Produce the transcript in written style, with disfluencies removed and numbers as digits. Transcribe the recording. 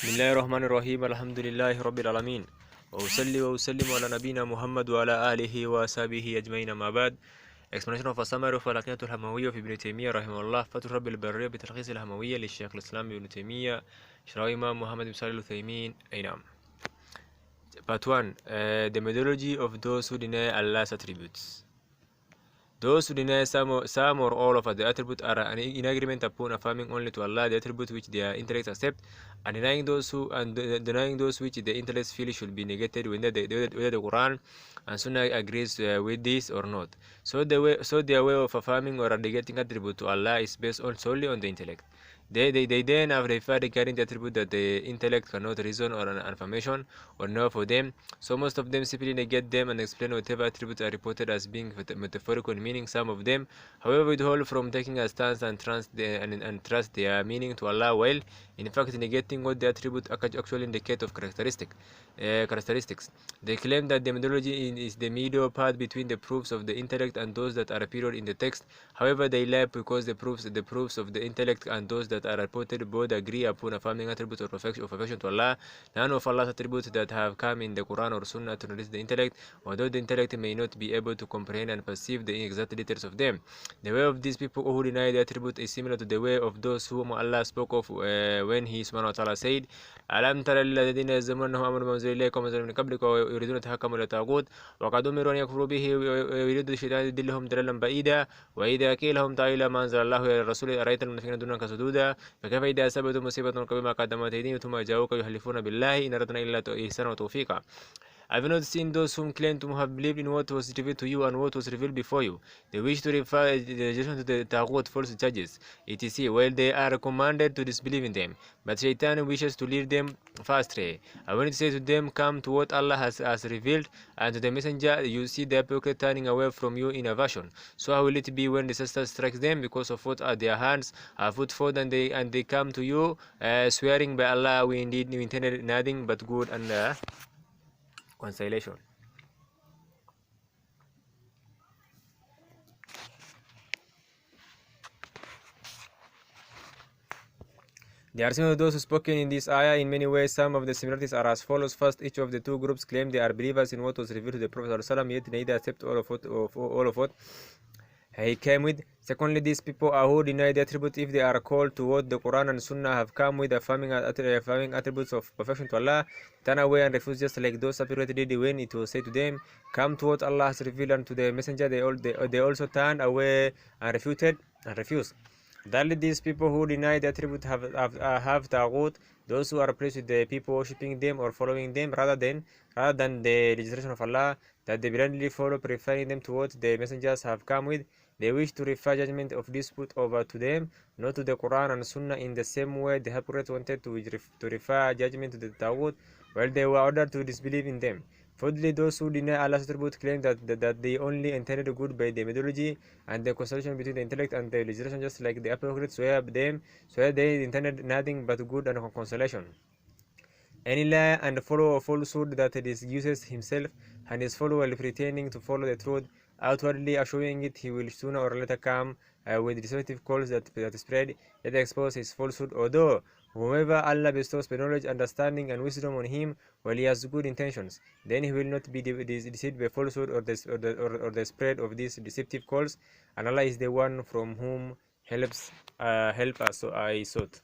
بسم الله الرحمن الرحيم الحمد لله رب العالمين وأصلي وأسلم على نبينا محمد وعلى آله وصحبه أجمعين ما بعد. Explanation of a summary of العقيدة الهموية في ابن تيمية رحمه الله. فتح رب البرية بتلخيص الهموية للشيخ الإسلام ابن تيمية شرح إمام محمد بن صالح العثيمين. أي نعم. Part 1. The methodology of those who deny Allah's attributes. Those who deny some or all of the attributes are in agreement upon affirming only to Allah the attribute which their intellect accept, and denying those which the intellect feel should be negated, whether the Quran and Sunnah agrees with this or not. So their way of affirming or negating attribute to Allah is based solely on the intellect. They then have referred regarding the attribute that the intellect cannot reason or an affirmation or know for them. So most of them simply negate them and explain whatever attributes are reported as being metaphorical meaning. Some of them, however, withhold from taking a stance and trust their meaning to Allah, while in fact negating what the attribute actually indicate of characteristics. They claim that the methodology is the middle path between the proofs of the intellect and those that are appeared in the text. However, they lie because the proofs of the intellect and those that are reported both agree upon affirming attributes of affection to Allah. None of Allah's attributes that have come in the Quran or Sunnah to release the intellect, although the intellect may not be able to comprehend and perceive the exact details of them. The way of these people who deny the attribute is similar to the way of those whom Allah spoke of when He subhanahu wa ta'ala said, أَلَمْ تَرَ الَّذِينَ يَزْعُمُونَ أَنَّهُمْ آمَنُوا بِمَا أُنزِلَ إِلَيْكَ وَمَا أُنزِلَ مِن قَبْلِكَ ويريدون يتحكموا إلى الطاغوت وقد أمروا أن يكفروا به ويريد الشيطان يضلهم ضلالا بعيدا وإذا قيل لهم تعالوا إلى ما أنزل الله إلى الرسول أرأيت المنافقين يصدونك صدودا فكيف إذا أصابتهم مصيبة بما قدمت أيديهم ثم جاءوك يحلفون بالله إن أردنا إلا إحسانا وتوفيقا. I've not seen those whom claim to have believed in what was revealed to you and what was revealed before you. They wish to refer the rejection to the Taghut, false judges, etc., while they are commanded to disbelieve in them. But Shaitan wishes to lead them astray. I want to say to them, come to what Allah has revealed, and to the messenger you see the hypocrite turning away from you in aversion. So how will it be when disaster strikes them because of what their hands have put forth, and they come to you swearing by Allah, we intended nothing but good and consolation. The argument of those who spoken in this ayah in many ways. Some of the similarities are as follows. First, each of the two groups claim they are believers in what was revealed to the Prophet ﷺ, yet neither accept all of what he came with. Secondly, these people are who deny the attribute if they are called to what the Quran and Sunnah have come with, affirming attributes of perfection to Allah, turn away and refuse, just like those apparently did when it was said to them, come to what Allah has revealed, and to the messenger they also turned away and refuted and refused. Thirdly, these people who deny the attribute have Taghut, those who are pleased with the people worshipping them or following them rather than the legislation of Allah, that they blindly follow, preferring them to what the messengers have come with. They wish to refer judgment of dispute over to them, not to the Quran and Sunnah. In the same way, the hypocrites wanted to refer judgment to the Taghut, while they were ordered to disbelieve in them. Fourthly, those who deny Allah's attribute claim that they only intended good by the methodology and the constellation between the intellect and the legislation, just like the hypocrites swear they intended nothing but good and consolation. Any lie and follow a falsehood that uses himself and his follower pretending to follow the truth, outwardly showing it, he will sooner or later come with deceptive calls that spread, yet expose his falsehood. Although whomever Allah bestows knowledge, understanding, and wisdom on him, while he has good intentions, then he will not be deceived by falsehood or the spread of these deceptive calls, and Allah is the one from whom help us. So I sought.